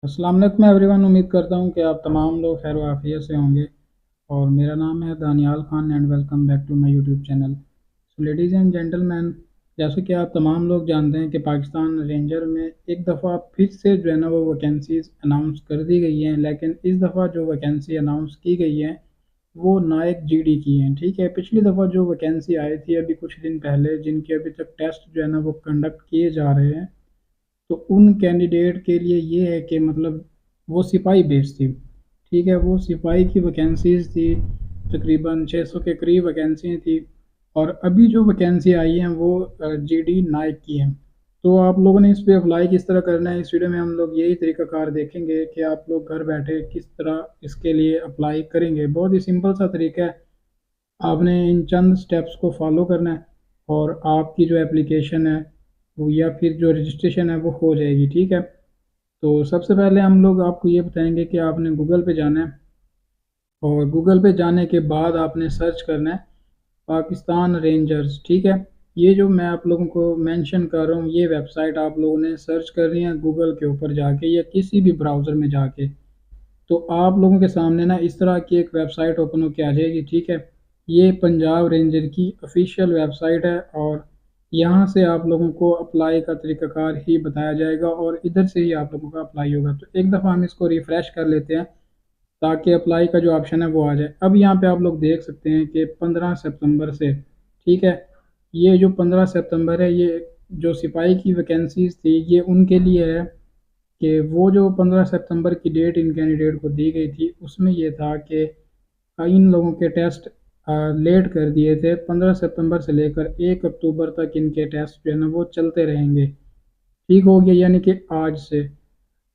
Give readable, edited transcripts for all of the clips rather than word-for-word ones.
अस्सलाम वालेकुम एवरीवन। उम्मीद करता हूँ कि आप तमाम लोग खैर आफियत से होंगे। और मेरा नाम है Daniyal Khan and welcome back to my YouTube channel. So ladies and gentlemen, जैसे कि आप तमाम लोग जानते हैं कि पाकिस्तान रेंजर में एक दफ़ा फिर से जो है ना वो वैकेंसीज़ अनाउंस कर दी गई हैं, लेकिन इस दफ़ा जो वैकेंसी अनाउंस की गई है वो नायक जीडी की हैं। ठीक है, पिछली दफ़ा जो वैकेंसी आई थी अभी कुछ दिन पहले, जिनके अभी तक टेस्ट जो है ना वो कंडक्ट किए जा रहे हैं, तो उन कैंडिडेट के लिए ये है कि मतलब वो सिपाही बेस थी। ठीक है, वो सिपाही की वैकेंसीज थी, तकरीबन 600 के करीब वैकेंसी थी। और अभी जो वैकेंसी आई हैं वो जीडी नाइक की हैं। तो आप लोगों ने इस पे अप्लाई किस तरह करना है, इस वीडियो में हम लोग यही तरीकाकार देखेंगे कि आप लोग घर बैठे किस तरह इसके लिए अप्लाई करेंगे। बहुत ही सिंपल सा तरीका है, आपने इन चंद स्टेप्स को फॉलो करना है और आपकी जो एप्लीकेशन है वो या फिर जो रजिस्ट्रेशन है वो हो जाएगी। ठीक है, तो सबसे पहले हम लोग आपको ये बताएंगे कि आपने गूगल पे जाना है और गूगल पे जाने के बाद आपने सर्च करना है पाकिस्तान रेंजर्स। ठीक है, ये जो मैं आप लोगों को मेंशन कर रहा हूँ ये वेबसाइट आप लोगों ने सर्च करनी है गूगल के ऊपर जाके या किसी भी ब्राउज़र में जाके। तो आप लोगों के सामने ना इस तरह की एक वेबसाइट ओपन होकर आ जाएगी। ठीक है, ये पंजाब रेंजर की ऑफिशियल वेबसाइट है और यहाँ से आप लोगों को अप्लाई का तरीकाकार ही बताया जाएगा और इधर से ही आप लोगों का अप्लाई होगा। तो एक दफ़ा हम इसको रिफ़्रेश कर लेते हैं ताकि अप्लाई का जो ऑप्शन है वो आ जाए। अब यहाँ पे आप लोग देख सकते हैं कि 15 सितंबर से, ठीक है, ये जो 15 सितंबर है ये जो सिपाही की वैकेंसीज थी ये उनके लिए है कि वो जो 15 सितंबर की डेट इन कैंडिडेट को दी गई थी उसमें ये था कि इन लोगों के टेस्ट लेट कर दिए थे। 15 सितंबर से लेकर 1 अक्टूबर तक इनके टेस्ट जो है ना वो चलते रहेंगे। ठीक हो गया, यानी कि आज से।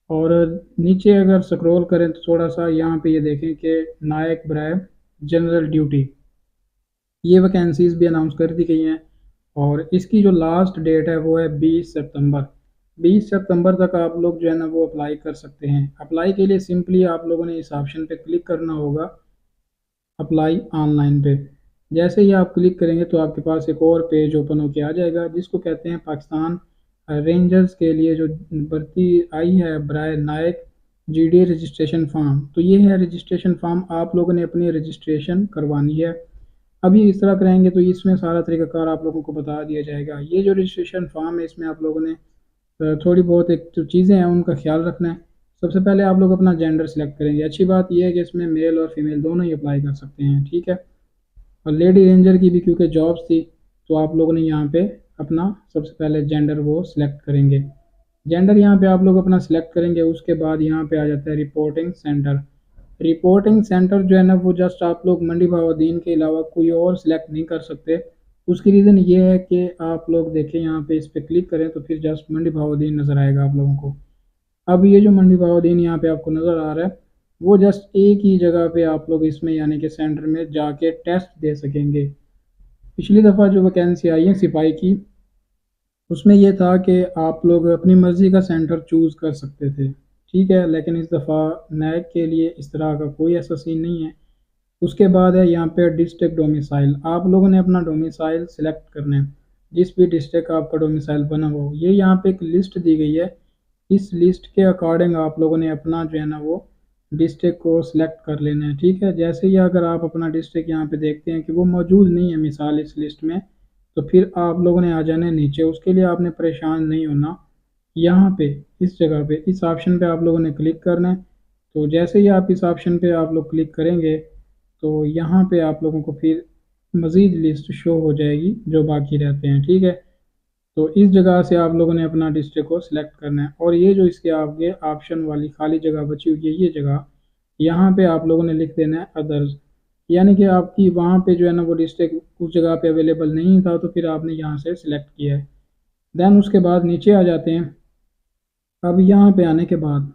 और नीचे अगर स्क्रॉल करें तो थोड़ा सा यहाँ पे ये देखें कि नायक बराए जनरल ड्यूटी, ये वैकेंसीज भी अनाउंस कर दी गई हैं और इसकी जो लास्ट डेट है वो है 20 सितंबर। 20 सितंबर तक आप लोग जो है ना वो अप्लाई कर सकते हैं। अप्लाई के लिए सिंपली आप लोगों ने इस ऑप्शन पे क्लिक करना होगा, अप्लाई ऑनलाइन पे। जैसे ही आप क्लिक करेंगे तो आपके पास एक और पेज ओपन होके आ जाएगा जिसको कहते हैं पाकिस्तान रेंजर्स के लिए जो भर्ती आई है बराए नायक जीडी रजिस्ट्रेशन फॉर्म। तो ये है रजिस्ट्रेशन फॉर्म, आप लोगों ने अपनी रजिस्ट्रेशन करवानी है। अभी इस तरह करेंगे तो इसमें सारा तरीकाकार आप लोगों को बता दिया जाएगा। ये जो रजिस्ट्रेशन फॉर्म है इसमें आप लोगों ने थोड़ी बहुत एक जो चीज़ें हैं उनका ख्याल रखना है। सबसे पहले आप लोग अपना जेंडर सेलेक्ट करेंगे। अच्छी बात यह है कि इसमें मेल और फीमेल दोनों ही अप्लाई कर सकते हैं। ठीक है, और लेडी रेंजर की भी क्योंकि जॉब्स थी तो आप लोगों ने यहाँ पे अपना सबसे पहले जेंडर वो सिलेक्ट करेंगे। जेंडर यहाँ पे आप लोग अपना सिलेक्ट करेंगे, उसके बाद यहाँ पे आ जाता है रिपोर्टिंग सेंटर। रिपोर्टिंग सेंटर जो है ना वो जस्ट आप लोग मंडी बहाउद्दीन के अलावा कोई और सिलेक्ट नहीं कर सकते। उसकी रीज़न ये है कि आप लोग देखें यहाँ पे इस पर क्लिक करें तो फिर जस्ट मंडी बहाउद्दीन नज़र आएगा आप लोगों को। अब ये जो मंडी बहाउद्दीन यहाँ पे आपको नज़र आ रहा है वो जस्ट एक ही जगह पे आप लोग इसमें यानी कि सेंटर में जाके टेस्ट दे सकेंगे। पिछली दफ़ा जो वैकेंसी आई है सिपाही की उसमें ये था कि आप लोग अपनी मर्ज़ी का सेंटर चूज़ कर सकते थे। ठीक है, लेकिन इस दफ़ा नैक के लिए इस तरह का कोई ऐसा सीन नहीं है। उसके बाद है यहाँ पे डिस्ट्रिक्ट डोमिसाइल, आप लोगों ने अपना डोमिसाइल सिलेक्ट करना है, जिस भी डिस्ट्रिक्ट का आपका डोमिसाइल बना हुआ हो। ये यहाँ पे एक लिस्ट दी गई है, इस लिस्ट के अकॉर्डिंग आप लोगों ने अपना जो है ना वो डिस्ट्रिक्ट को सिलेक्ट कर लेना है। ठीक है, जैसे ही अगर आप अपना डिस्ट्रिक्ट यहाँ पे देखते हैं कि वो मौजूद नहीं है मिसाल इस लिस्ट में, तो फिर आप लोगों ने आ जाना है नीचे। उसके लिए आपने परेशान नहीं होना, यहाँ पे इस जगह पे इस ऑप्शन पे आप लोगों ने क्लिक करना है। तो जैसे ही आप इस ऑप्शन पे आप लोग क्लिक करेंगे तो यहाँ पे आप लोगों को फिर मज़ीद लिस्ट शो हो जाएगी जो बाकी रहते हैं। ठीक है, तो इस जगह से आप लोगों ने अपना डिस्ट्रिक्ट को सिलेक्ट करना है और ये जो इसके आगे ऑप्शन वाली खाली जगह बची हुई है ये जगह, यहाँ पे आप लोगों ने लिख देना है अदर्स। यानी कि आपकी वहाँ पे जो है ना वो डिस्ट्रिक्ट उस जगह पे अवेलेबल नहीं था तो फिर आपने यहाँ से सिलेक्ट किया है। देन उसके बाद नीचे आ जाते हैं। अब यहाँ पे आने के बाद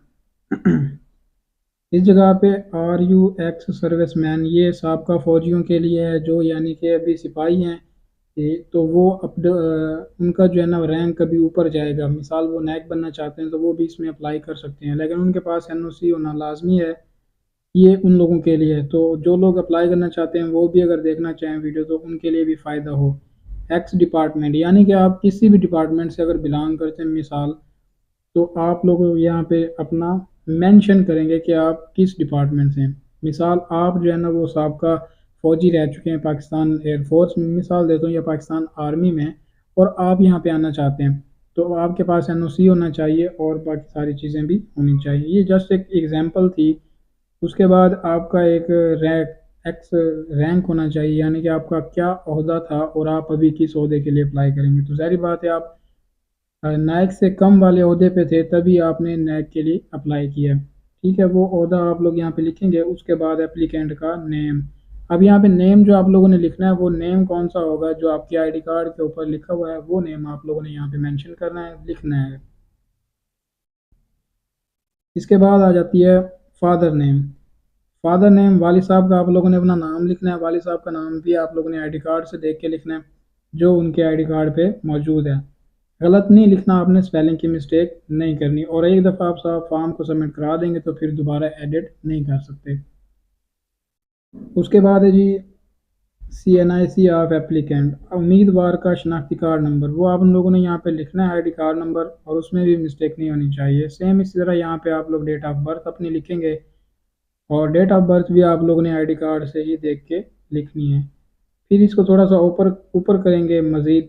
इस जगह पे are you ex service man, ये साबका फौजियों के लिए है जो यानी कि अभी सिपाही हैं। तो वो उनका जो है ना रैंक कभी ऊपर जाएगा। मिसाल वो नैक बनना चाहते हैं तो वो भी इसमें अप्लाई कर सकते हैं, लेकिन उनके पास एनओसी होना लाजमी है। ये उन लोगों के लिए है, तो जो लोग अप्लाई करना चाहते हैं वो भी अगर देखना चाहें वीडियो तो उनके लिए भी फ़ायदा हो। एक्स डिपार्टमेंट यानी कि आप किसी भी डिपार्टमेंट से अगर बिलोंग करते हैं मिसाल, तो आप लोग यहाँ पे अपना मेंशन करेंगे कि आप किस डिपार्टमेंट से हैं। मिसाल आप जो है ना वो साबका फ़ौजी रह चुके हैं पाकिस्तान एयरफोर्स में, मिसाल देता हूँ, या पाकिस्तान आर्मी में, और आप यहाँ पे आना चाहते हैं, तो आपके पास एनओसी होना चाहिए और बाकी सारी चीज़ें भी होनी चाहिए। ये जस्ट एक एग्जांपल थी। उसके बाद आपका एक रैंक होना चाहिए, यानी कि आपका क्या ओहदा था और आप अभी किस ओहदे के लिए अप्लाई करेंगे। तो ज़ाहिर बात है आप नायक से कम वाले ओहदे पे थे तभी आपने नायक के लिए अप्लाई किया। ठीक है, वो ओहदा आप लोग यहाँ पे लिखेंगे। उसके बाद एप्लीकेंट का नेम। अब यहाँ पे नेम जो आप लोगों ने लिखना है वो नेम कौन सा होगा, जो आपके आईडी कार्ड के ऊपर लिखा हुआ है वो नेम आप लोगों ने यहाँ पे मेंशन करना है, लिखना है। इसके बाद आ जाती है फादर नेम। फादर नेम, वालिद साहब का आप लोगों ने अपना नाम लिखना है। वालिद साहब का नाम भी आप लोगों ने आईडी कार्ड से देख के लिखना है, जो उनके आईडी कार्ड पे मौजूद है। गलत नहीं लिखना आपने, स्पेलिंग की मिस्टेक नहीं करनी। और एक दफ़ा आप साहब फॉर्म को सबमिट करा देंगे तो फिर दोबारा एडिट नहीं कर सकते। उसके बाद है जी CNIC ऑफ एप्लीकेंट, उम्मीदवार का शनाख्ती कार्ड नंबर, वो आप लोगों ने यहाँ पे लिखना है आईडी कार्ड नंबर, और उसमें भी मिस्टेक नहीं होनी चाहिए। सेम इसी तरह यहाँ पे आप लोग डेट ऑफ बर्थ अपनी लिखेंगे, और डेट ऑफ बर्थ भी आप लोगों ने आईडी कार्ड से ही देख के लिखनी है। फिर इसको थोड़ा सा ऊपर ऊपर करेंगे मज़ीद,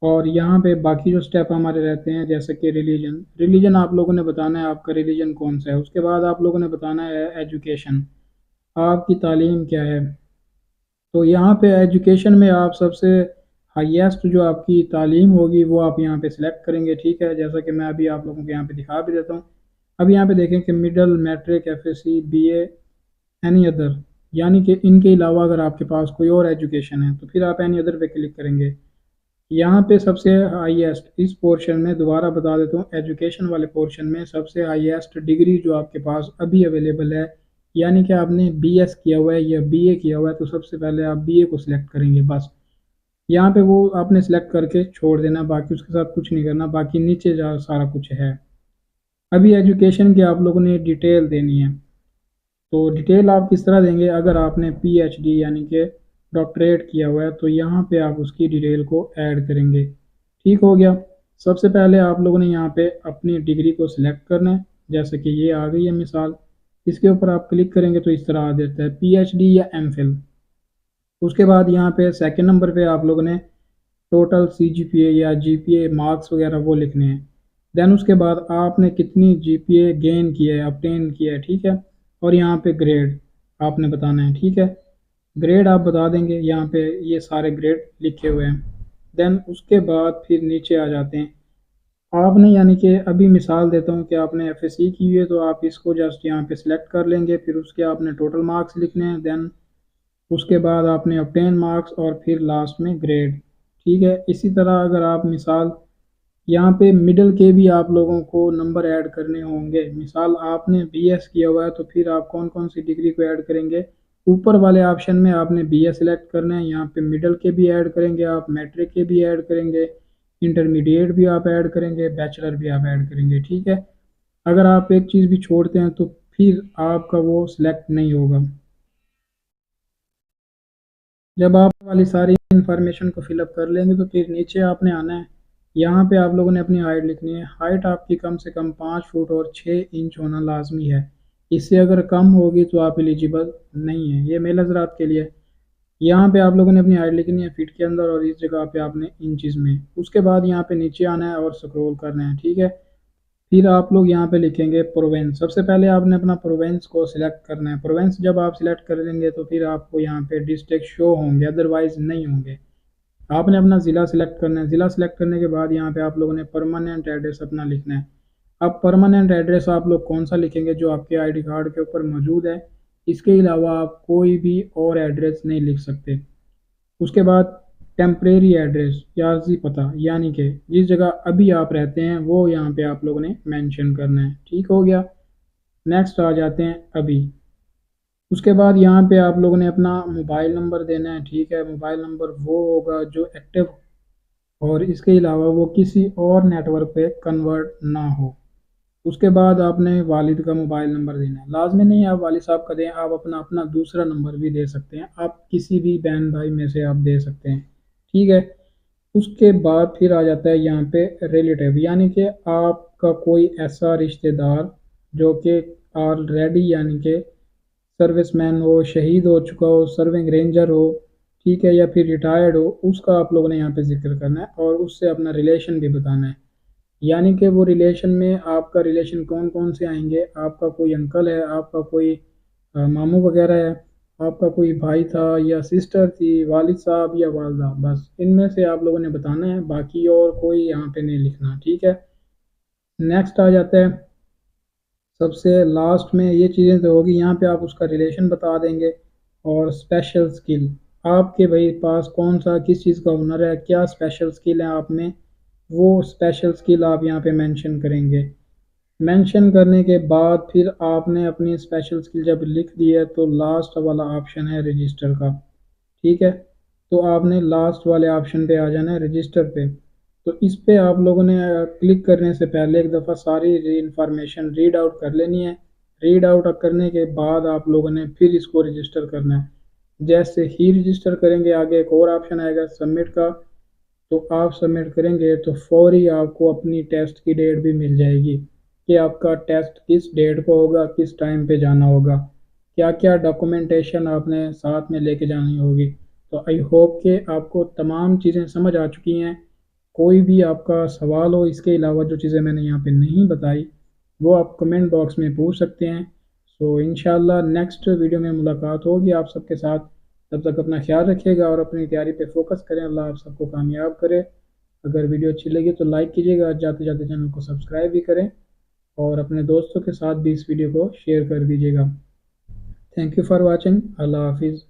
और यहाँ पे बाकी जो स्टेप हमारे रहते हैं, जैसे कि रिलीजन आप लोगों ने बताना है आपका रिलीजन कौन सा है। उसके बाद आप लोगों ने बताना है एजुकेशन, आपकी तालीम क्या है। तो यहाँ पे एजुकेशन में आप सबसे हाईएस्ट जो आपकी तालीम होगी वो आप यहाँ पे सिलेक्ट करेंगे। ठीक है, जैसा कि मैं अभी आप लोगों को यहाँ पे दिखा भी देता हूँ। अब यहाँ पे देखें कि middle, matric, FSC, BA, any other, यानी कि इनके अलावा अगर आपके पास कोई और एजुकेशन है तो फिर आप एनी अदर पे क्लिक करेंगे। यहाँ पे सबसे हाईएस्ट इस पोर्शन में, दोबारा बता देता हूँ, एजुकेशन वाले पोर्शन में सबसे हाईएस्ट डिग्री जो आपके पास अभी अवेलेबल है, यानी कि आपने BS किया हुआ है या BA किया हुआ है, तो सबसे पहले आप BA को सिलेक्ट करेंगे बस। यहाँ पे वो आपने सिलेक्ट करके छोड़ देना, बाकी उसके साथ कुछ नहीं करना, बाकी नीचे जा सारा कुछ है। अभी एजुकेशन की आप लोगों ने डिटेल देनी है। तो डिटेल आप किस तरह देंगे, अगर आपने PhD यानी कि डॉक्टरेट किया हुआ है तो यहाँ पे आप उसकी डिटेल को ऐड करेंगे। ठीक हो गया। सबसे पहले आप लोगों ने यहाँ पे अपनी डिग्री को सिलेक्ट करना है, जैसे कि ये आ गई है मिसाल। इसके ऊपर आप क्लिक करेंगे तो इस तरह आ जाता है PhD या MPhil। उसके बाद यहाँ पे सेकंड नंबर पे आप लोगों ने टोटल CGPA या GPA मार्क्स वगैरह वो लिखने हैं। देन उसके बाद आपने कितनी GPA गेन किया है, अपटेन किया है। ठीक है, और यहाँ पे ग्रेड आपने बताना है। ठीक है, ग्रेड आप बता देंगे, यहाँ पे ये सारे ग्रेड लिखे हुए हैं। देन उसके बाद फिर नीचे आ जाते हैं आपने, यानी कि अभी मिसाल देता हूँ कि आपने FSC की हुई है तो आप इसको जस्ट यहाँ पे सिलेक्ट कर लेंगे। फिर उसके आपने टोटल मार्क्स लिखने हैं। देन उसके बाद आपने ऑब्टेन मार्क्स और फिर लास्ट में ग्रेड। ठीक है, इसी तरह अगर आप मिसाल यहाँ पे मिडिल के भी आप लोगों को नंबर ऐड करने होंगे। मिसाल आपने BS किया हुआ है तो फिर आप कौन कौन सी डिग्री को ऐड करेंगे, ऊपर वाले ऑप्शन में आपने BS सिलेक्ट करना है। यहाँ पे मिडिल के भी ऐड करेंगे आप, मैट्रिक के भी ऐड करेंगे, इंटरमीडिएट भी आप ऐड करेंगे, बैचलर भी आप ऐड करेंगे। ठीक है, अगर आप एक चीज़ भी छोड़ते हैं तो फिर आपका वो सिलेक्ट नहीं होगा। जब आप वाली सारी इंफॉर्मेशन को फिलअप कर लेंगे तो फिर नीचे आपने आना है। यहाँ पे आप लोगों ने अपनी हाइट लिखनी है। हाइट आपकी कम से कम 5 फुट और 6 इंच होना लाजमी है। इससे अगर कम होगी तो आप एलिजिबल नहीं है। ये मेल हजरात के लिए। यहाँ पे आप लोगों ने अपनी हाइट लिखनी है फीट के अंदर, और इस जगह पे आपने इंचज़ में। उसके बाद यहाँ पे नीचे आना है और स्क्रॉल करना है। ठीक है, फिर आप लोग यहाँ पे लिखेंगे प्रोवेंस। सबसे पहले आपने अपना प्रोवेंस को सिलेक्ट करना है। प्रोवेंस जब आप सिलेक्ट कर लेंगे तो फिर आपको यहाँ पे डिस्ट्रिक्ट शो होंगे, अदरवाइज नहीं होंगे। आपने अपना ज़िला सिलेक्ट करना है। ज़िला सिलेक्ट करने के बाद यहाँ पे आप लोगों ने परमानेंट एड्रेस अपना लिखना है। अब परमानेंट एड्रेस आप लोग कौन सा लिखेंगे, जो आपके आईडी कार्ड के ऊपर मौजूद है। इसके अलावा आप कोई भी और एड्रेस नहीं लिख सकते। उसके बाद टेम्परेरी एड्रेस या अर्जी पता, यानी कि जिस जगह अभी आप रहते हैं वो यहाँ पे आप लोगों ने मेंशन करना है। ठीक हो गया। नेक्स्ट आ जाते हैं अभी। उसके बाद यहाँ पे आप लोगों ने अपना मोबाइल नंबर देना है। ठीक है, मोबाइल नंबर वो होगा जो एक्टिव, और इसके अलावा वो किसी और नेटवर्क पे कन्वर्ट ना हो। उसके बाद आपने वालिद का मोबाइल नंबर देना है। लाजमी नहीं आप वालिद साहब का दें, आप अपना अपना दूसरा नंबर भी दे सकते हैं। आप किसी भी बहन भाई में से आप दे सकते हैं। ठीक है, उसके बाद फिर आ जाता है यहाँ पे रिलेटिव, यानी कि आपका कोई ऐसा रिश्तेदार जो कि ऑलरेडी यानी कि सर्विसमैन हो, शहीद हो चुका हो, सर्विंग रेंजर हो, ठीक है, या फिर रिटायर्ड हो, उसका आप लोगों ने यहाँ पे जिक्र करना है और उससे अपना रिलेशन भी बताना है। यानी कि वो रिलेशन में आपका रिलेशन कौन कौन से आएंगे, आपका कोई अंकल है, आपका कोई मामू वगैरह है, आपका कोई भाई था या सिस्टर थी, वालिद साहब या वालदा, बस इनमें से आप लोगों ने बताना है, बाकी और कोई यहाँ पे नहीं लिखना, ठीक है। नेक्स्ट आ जाता है सबसे लास्ट में, ये चीज़ें तो होगी, यहाँ पे आप उसका रिलेशन बता देंगे और स्पेशल स्किल, आपके भाई पास कौन सा किस चीज़ का हुनर है, क्या स्पेशल स्किल है आप में, वो स्पेशल स्किल आप यहाँ पे मेंशन करेंगे। मेंशन करने के बाद फिर आपने अपनी स्पेशल स्किल जब लिख दी है तो लास्ट वाला ऑप्शन है रजिस्टर का, ठीक है। तो आपने लास्ट वाले ऑप्शन पे आ जाना है, रजिस्टर पे। तो इस पे आप लोगों ने क्लिक करने से पहले एक दफ़ा सारी इंफॉर्मेशन रीड आउट कर लेनी है। रीड आउट करने के बाद आप लोगों ने फिर इसको रजिस्टर करना है। जैसे ही रजिस्टर करेंगे आगे एक और ऑप्शन आएगा सबमिट का, तो आप सबमिट करेंगे तो फौरी आपको अपनी टेस्ट की डेट भी मिल जाएगी कि आपका टेस्ट किस डेट को होगा, किस टाइम पे जाना होगा, क्या क्या डॉक्यूमेंटेशन आपने साथ में लेके जानी होगी। तो आई होप कि आपको तमाम चीज़ें समझ आ चुकी हैं। कोई भी आपका सवाल हो इसके अलावा जो चीज़ें मैंने यहाँ पे नहीं बताई, वो आप कमेंट बॉक्स में पूछ सकते हैं। सो इंशाल्लाह नेक्स्ट वीडियो में मुलाकात होगी आप सबके साथ। तब तक अपना ख्याल रखिएगा और अपनी तैयारी पे फोकस करें। अल्लाह आप सबको कामयाब करे। अगर वीडियो अच्छी लगी तो लाइक कीजिएगा, जाते जाते चैनल को सब्सक्राइब भी करें और अपने दोस्तों के साथ भी इस वीडियो को शेयर कर दीजिएगा। Thank you for watching. अल्लाह हाफिज़।